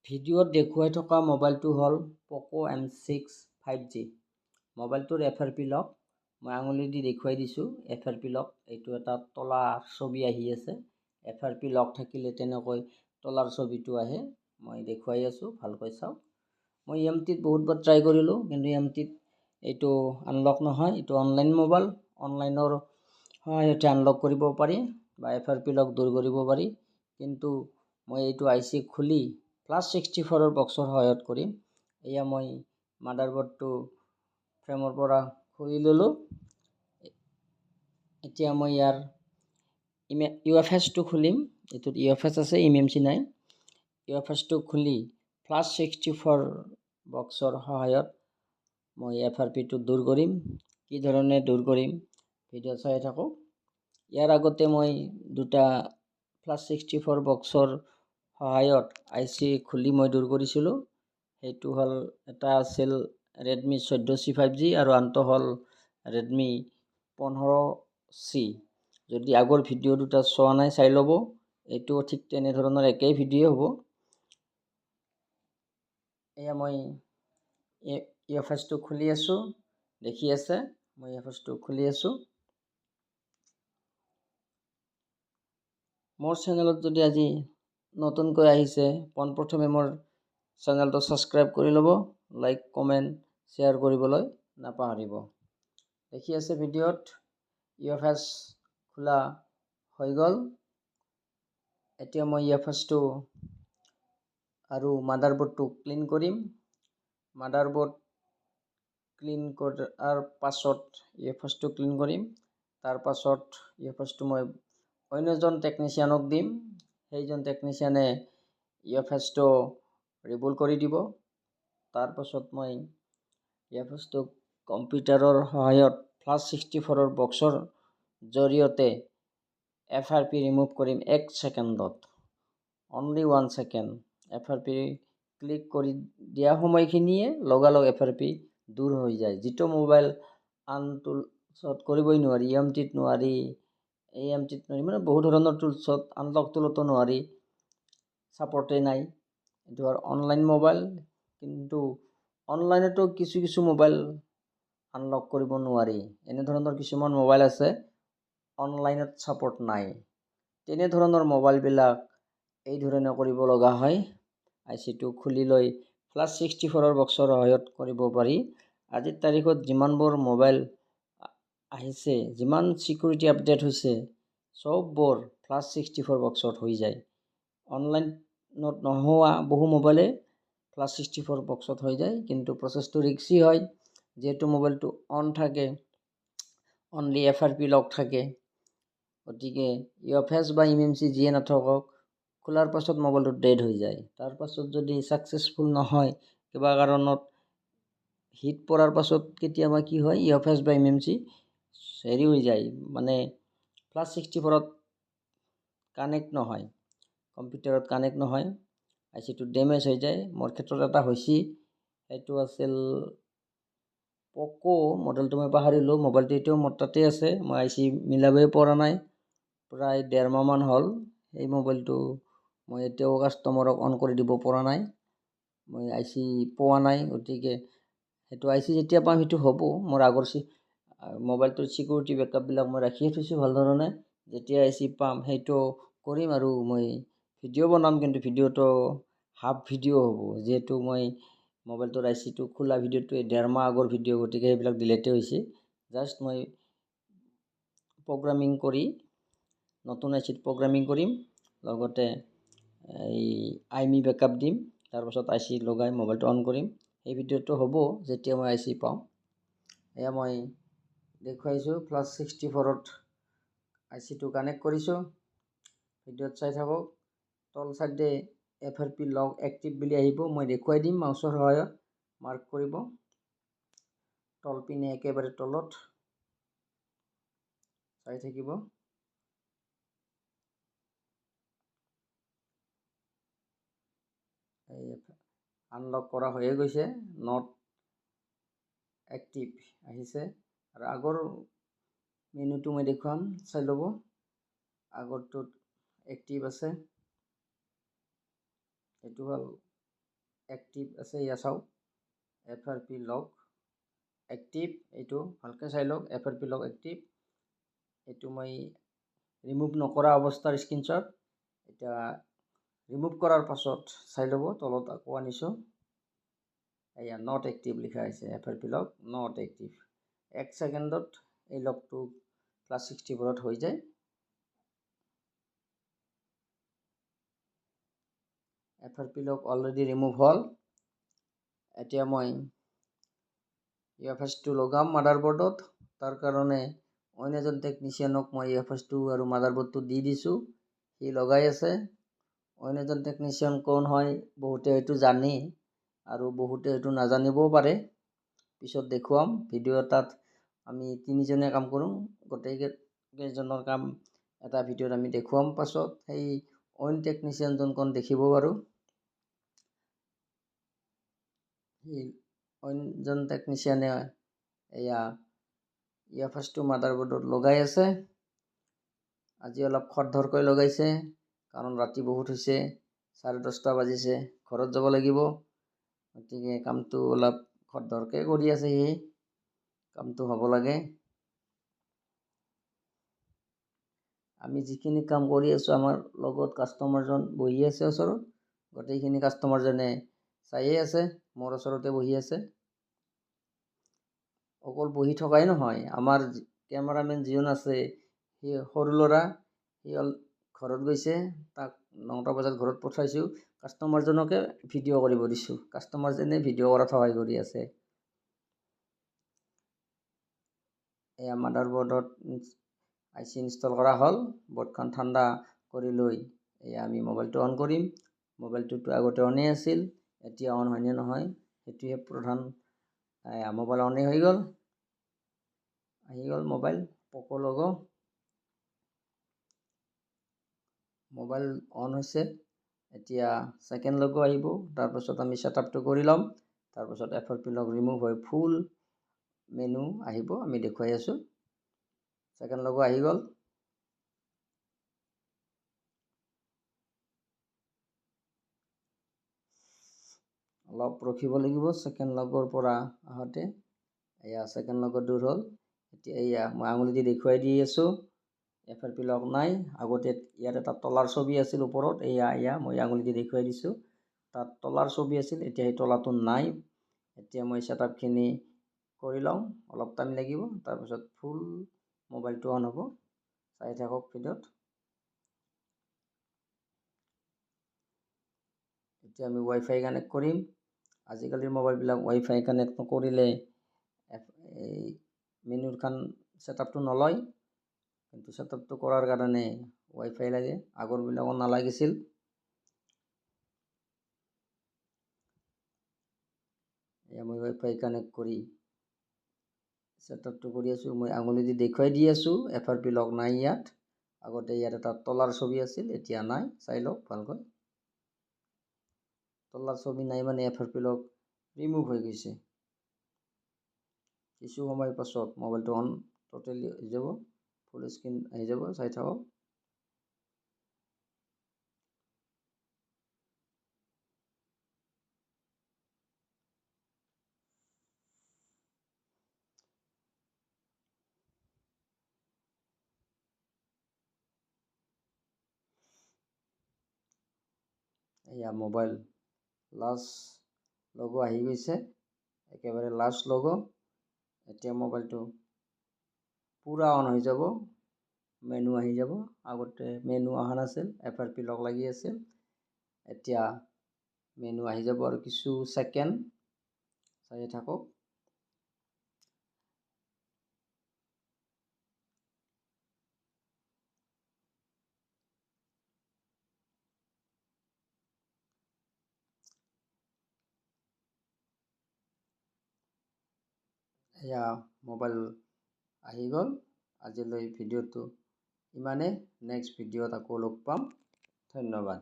ভিডিঅ'ত দেখুৱাই থকা মোবাইলটো হ'ল Poco M6 5G। মোবাইলটোৰ FRP লক মই আঙুলি দি দেখুৱাই দিছোঁ। FRP লক এইটো এটা তলাৰ ছবি আহি আছে। FRP লক থাকিলে তেনেকৈ তলাৰ ছবিটো আহে। মই দেখুৱাই আছোঁ, ভালকৈ চাওক। মই MT বহুতবাৰ ট্ৰাই কৰিলোঁ, কিন্তু MT এইটো আনলক নহয়। এইটো অনলাইন মোবাইল, অনলাইনৰ সহায়তে আনলক কৰিব পাৰি বা FRP লক দূৰ কৰিব পাৰি। কিন্তু মই এইটো IC খুলি +64 বক্সৰ সহায়ত কৰিম। এয়া মই মাদাৰবোৰ্ডটো ফ্ৰেমৰ পৰা খুলি ল'লোঁ। এতিয়া মই ইয়াৰ UFSটো খুলিম। এইটোত UFS আছে, MMC নাই। UFSটো খুলি +64 বক্সৰ সহায়ত মই FRPটো দূৰ কৰিম। কি ধৰণে দূৰ কৰিম ভিডিঅ' চাই থাকক। ইয়াৰ আগতে মই দুটা +64 বক্সৰ সহায়ত IC খুলি মই দূৰ কৰিছিলোঁ। সেইটো হ'ল, এটা আছিল Redmi 14C 5G আৰু আনটো হ'ল Redmi 15C। যদি আগৰ ভিডিঅ' দুটা চোৱা নাই চাই ল'ব। এইটো ঠিক তেনেধৰণৰ একেই ভিডিঅ' হ'ব। এয়া মই UFSটো খুলি আছোঁ, দেখি আছে। মই UFSটো খুলি আছোঁ। মোৰ চেনেলত যদি আজি নতুনকৈ আহিছে, পোনপ্ৰথমে মোৰ চেনেলটো ছাবস্ক্ৰাইব কৰি ল'ব, লাইক কমেণ্ট শ্বেয়াৰ কৰিবলৈ নাপাহৰিব। দেখি আছে ভিডিঅ'ত UFS খোলা হৈ গ'ল। এতিয়া মই UFSটো আৰু মাদাৰবোৰ্ডটো ক্লিন কৰিম। মাদাৰবোৰ্ড ক্লিন কৰাৰ পাছত UFSটো ক্লিন কৰিম। তাৰ পাছত UFSটো মই অন্য এজন টেকনিচিয়ানক দিম। সেইজন টেকনিচিয়ানে UFSটো ৰিবুল কৰি দিব। তাৰ পাছত মই UFSটো কম্পিউটাৰৰ সহায়ত +64 বক্সৰ জৰিয়তে FRP ৰিমুভ কৰিম 1 ছেকেণ্ডত। Only 1 second. FRP ক্লিক কৰি দিয়া সময়খিনিয়ে লগালগ FRP দূৰ হৈ যায়। যিটো মোবাইল আন টুলছত কৰিবই নোৱাৰি, MT-ত নোৱাৰি, AMT-ত নোৱাৰি, মানে বহুত ধৰণৰ টুলছত, আনলক টুলতো নোৱাৰি, ছাপৰ্টেই নাই। এইটো আৰু অনলাইন মোবাইল, কিন্তু অনলাইনতো কিছু মোবাইল আনলক কৰিব নোৱাৰি। এনেধৰণৰ কিছুমান মোবাইল আছে অনলাইনত ছাপৰ্ট নাই। তেনেধৰণৰ মোবাইলবিলাক এই ধৰণে কৰিব লগা হয়। ICটো খুলি লৈ +64 বক্সৰ সহায়ত কৰিব পাৰি। আজিৰ তাৰিখত যিমানবোৰ মোবাইল আহিছে, যিমান ছিকিউৰিটি আপডেট হৈছে, চববোৰ +64 বক্সত হৈ যায়। অনলাইনত নোহোৱা বহু মোবাইলে +64 বক্সত হৈ যায়, কিন্তু প্ৰচেছটো ৰিস্কি হয়। যিহেতু মোবাইলটো অন থাকে, অনলি FRP লক থাকে, গতিকে UFS বা MMC যিয়ে নাথাকক, খোলাৰ পাছত মোবাইলটো ডেড হৈ যায়। তাৰ পাছত যদি ছাকচেছফুল নহয়, কিবা কাৰণত হিট পৰাৰ পাছত কেতিয়াবা কি হয়, UFS বা MMC হেৰি হৈ যায়, মানে +64ত কানেক্ট নহয়, কম্পিউটাৰত কানেক্ট নহয়, ICটো ডেমেজ হৈ যায়। মোৰ ক্ষেত্ৰত এটা হৈছি, সেইটো আছিল Poco, মডেলটো মই পাহৰিলোঁ। মোবাইলটো এতিয়াও মোৰ তাতে আছে, মই IC মিলাবই পৰা নাই। প্ৰায় 1.5 মাহমান হ'ল এই মোবাইলটো মই এতিয়াও কাষ্টমাৰক অন কৰি দিব পৰা নাই। মই IC পোৱা নাই, গতিকে সেইটো IC যেতিয়া পাম সেইটো হ'ব। মোৰ আগৰ মোবাইলটোৰ ছিকিউৰিটি বেকআপবিলাক মই ৰাখিয়ে থৈছোঁ ভাল ধৰণে। যেতিয়া IC পাম সেইটো কৰিম আৰু মই ভিডিঅ' বনাম, কিন্তু ভিডিঅ'টো হাফ ভিডিঅ' হ'ব। যিহেতু মই মোবাইলটোৰ ICটো খোলা ভিডিঅ'টো 1.5 মাহ আগৰ ভিডিঅ', গতিকে সেইবিলাক ডিলেটে হৈছে। জাষ্ট মই প্ৰগ্ৰামিং কৰি নতুন ICত প্ৰগ্ৰামিং কৰিম, লগতে এই IMEI বেকআপ দিম, তাৰপাছত IC লগাই মোবাইলটো অন কৰিম। এই ভিডিঅ'টো হ'ব যেতিয়া মই IC পাওঁ। এয়া মই দেখুৱাইছোঁ, +64ত ICটো কানেক্ট কৰিছোঁ। ভিডিঅ'ত চাই থাকক। তল চাইডে FRP লক এক্টিভ বুলি আহিব, মই দেখুৱাই দিম মাউচৰ সহায়ত, মাৰ্ক কৰিব। তলপিনে একেবাৰে তলত চাই থাকিব। এই আনলক কৰা হৈয়ে গৈছে, নট এক্টিভ আহিছে। আৰু আগৰ মেনুটো মই দেখুৱাম, চাই ল'ব। আগৰটোত এক্টিভ আছে, এইটো হ'ল এক্টিভ আছে, এয়া চাওক FRP লগ এক্টিভ, এইটো ভালকৈ চাই লওক FRP লগ এক্টিভ। এইটো মই ৰিমুভ নকৰা অৱস্থাৰ স্ক্ৰীনশ্বট। এতিয়া ৰিমুভ কৰাৰ পাছত চাই ল'ব, তলত আকৌ আনিছোঁ, এয়া নট এক্টিভ লিখা হৈছে, FRP লগ নট এক্টিভ। 1 ছেকেণ্ডত এই লগটো +64ত হৈ যায়। FRP লগ অলৰেডি ৰিমুভ হ'ল। এতিয়া মই UFS2 লগাম মাদাৰবোৰ্ডত। তাৰ কাৰণে অইন এজন টেকনিচিয়ানক মই UFS2 আৰু মাদাৰবোৰ্ডটো দি দিছোঁ, সি লগাই আছে। অইন এজন টেকনিচিয়ান কোন হয় বহুতে হয়তো জানে আৰু বহুতে হয়তো নাজানিবও পাৰে, পিছত দেখুৱাম ভিডিঅ' এটাত। আমি 3জনে কাম কৰোঁ, গোটেইকেইজনৰ কাম এটা ভিডিঅ'ত আমি দেখুৱাম পাছত। সেই অইন টেকনিচিয়ানজন কোন দেখিব বাৰু। সেই অইনজন টেকনিচিয়ানে এয়া UFS2 মাদাৰবোৰ্ডত লগাই আছে। আজি অলপ খৰধৰকৈ লগাইছে, কাৰণ ৰাতি বহুত হৈছে, 10:30 বাজিছে, ঘৰত যাব লাগিব। গতিকে কামটো অলপ খৰধৰকৈ কৰি আছে, সি কামটো হ'ব লাগে। আমি যিখিনি কাম কৰি আছোঁ, আমাৰ লগত কাষ্টমাৰজন বহি আছে ওচৰত, গোটেইখিনি কাষ্টমাৰজনে চায়ে আছে, মোৰ ওচৰতে বহি আছে। অকল বহি থকাই নহয়, আমাৰ কেমেৰামেন যিজন আছে, সি সৰু ল'ৰা, সি ঘৰত গৈছে, তাক 9টা বজাত ঘৰত পঠাইছোঁ। কাষ্টমাৰজনকে ভিডিঅ' কৰিব দিছোঁ, কাষ্টমাৰজনে ভিডিঅ' কৰাত সহায় কৰি আছে। এয়া মাদাৰবোৰ্ডত IC ইনষ্টল কৰা হ'ল। বৰ্ডখন ঠাণ্ডা কৰি লৈ এয়া আমি মোবাইলটো অন কৰিম। মোবাইলটোতো আগতে অনেই আছিল, এতিয়া অন হয়নে নহয় সেইটোৱে প্ৰধান। মোবাইল অনেই হৈ গ'ল, আহি গ'ল মোবাইল পক' লগ'। মোবাইল অন হৈছে। এতিয়া ছেকেণ্ড লগ' আহিব, তাৰপাছত আমি ছেটআপটো কৰি ল'ম। তাৰপাছত FRP লগ ৰিমুভ হৈ ফুল মেনু আহিব, আমি দেখুৱাই আছোঁ। ছেকেণ্ড লগ' আহি গ'ল। অলপ ৰখিব লাগিব ছেকেণ্ড লগৰ পৰা আহোঁতে। এয়া ছেকেণ্ড লগৰ দূৰ হ'ল। এতিয়া এয়া মই আঙুলি দি দেখুৱাই দি আছোঁ, FRP লগ নাই। আগতে ইয়াত এটা তলাৰ ছবি আছিল ওপৰত, এয়া মই আঙুলি দি দেখুৱাই দিছোঁ, তাত তলাৰ ছবি আছিল, এতিয়া সেই তলাটো নাই। এতিয়া মই ছেটআপখিনি কৰি লওঁ, অলপ টাইম লাগিব, তাৰপিছত ফুল মোবাইলটো অন হ'ব। চাই থাকক ভিডিঅ'ত। এতিয়া আমি ৱাইফাই কানেক্ট কৰিম। আজিকালিৰ মোবাইলবিলাক ৱাইফাই কানেক্ট নকৰিলে এই মেনুৰখন ছেটআপটো নলয়, কিন্তু ছেটআপটো কৰাৰ কাৰণে ৱাইফাই লাগে, আগৰবিলাকো নালাগিছিল। এয়া মই ৱাইফাই কানেক্ট কৰি ছেটআপটো কৰি আছোঁ। মই আঙুলি দি দেখুৱাই দি আছোঁ, FRP লগ নাই ইয়াত। আগতে ইয়াত এটা তলাৰ ছবি আছিল, এতিয়া নাই, চাই লওক ভালকৈ। তলাৰ ছবি নাই মানে FRP লগ ৰিমুভ হৈ গৈছে। কিছু সময় পাছত মোবাইলটো অন টোটেলি হৈ যাব, ফুল স্ক্ৰীন আহি যাব, চাই থাকক। এয়া মোবাইল লাষ্ট লগ' আহি গৈছে, একেবাৰে লাষ্ট লগ'। এতিয়া মোবাইলটো পূৰা অন হৈ যাব, মেনু আহি যাব। আগতে মেনু অহা নাছিল, FRP লগ লাগি আছিল। এতিয়া মেনু আহি যাব আৰু কিছু ছেকেণ্ড, চাই থাকক। এয়া মোবাইল আহি গ'ল। আজিলৈ ভিডিঅ'টো ইমানে, নেক্সট ভিডিঅ'ত আকৌ লগ পাম। ধন্যবাদ।